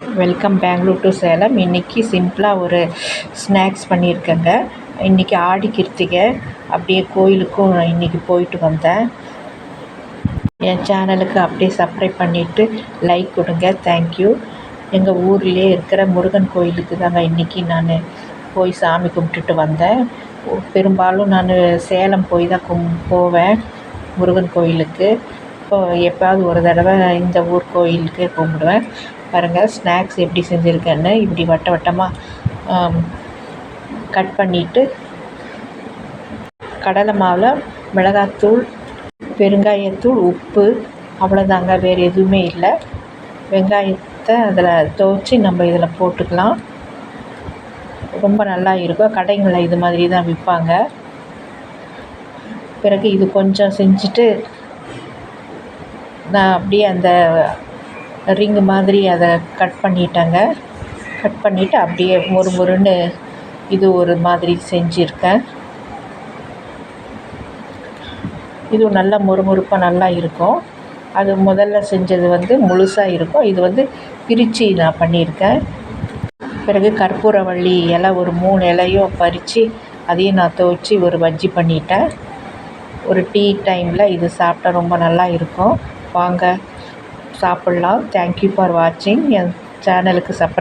Welcome Bangalore to Salem. இன்றைக்கி சிம்பிளாக ஒரு ஸ்நாக்ஸ் பண்ணியிருக்கேங்க. இன்றைக்கி ஆடி கிருத்திகை, அப்படியே கோயிலுக்கும் இன்றைக்கி போயிட்டு வந்தேன். என் சேனலுக்கு அப்படியே சப்ஸ்கிரைப் பண்ணிவிட்டு லைக் கொடுங்க. தேங்க்யூ. எங்கள் ஊர்லேயே இருக்கிற முருகன் கோயிலுக்கு தாங்க இன்றைக்கி நான் போய் சாமி கும்பிட்டுட்டு வந்தேன். பெரும்பாலும் நான் சேலம் போய் தான் போவேன் முருகன் கோயிலுக்கு. எப்போயாவது ஒரு தடவை இந்த ஊர் கோயிலுக்கு கும்பிடுவேன். பாருங்கள் ஸ்நாக்ஸ் எப்படி செஞ்சுருக்கேன்னு. இப்படி வட்ட வட்டமாக கட் பண்ணிவிட்டு கடலை மாவில் மிளகாத்தூள், பெருங்காயத்தூள், உப்பு, அவ்வளோதாங்க. வேறு எதுவுமே இல்லை. வெங்காயத்தை அதில் துவைச்சி நம்ம இதில் போட்டுக்கலாம். ரொம்ப நல்லா இருக்கும். கடைங்களில் இது மாதிரி தான் விற்பாங்க. பிறகு இது கொஞ்சம் செஞ்சுட்டு நான் அப்படியே அந்த ரிங்கு மாதிரி அதை கட் பண்ணிட்டேங்க. கட் பண்ணிவிட்டு அப்படியே முறுமுறுன்னு இது ஒரு மாதிரி செஞ்சுருக்கேன். இது நல்லா முறுமுறுப்பாக நல்லா இருக்கும். அது முதல்ல செஞ்சது முழுசாக இருக்கும். இது பிரித்து நான் பண்ணியிருக்கேன். பிறகு கற்பூரவள்ளி இலை ஒரு 3 இலையும் பறித்து அதையும் நான் துவைச்சி ஒரு பஜ்ஜி பண்ணிட்டேன். ஒரு டீ டைமில் இது சாப்பிட்டா ரொம்ப நல்லா இருக்கும். வாங்க சாப்பிட்லாம். தேங்க்யூ ஃபார் வாட்சிங். என் சேனலுக்கு சப்ஸ்கிரைப்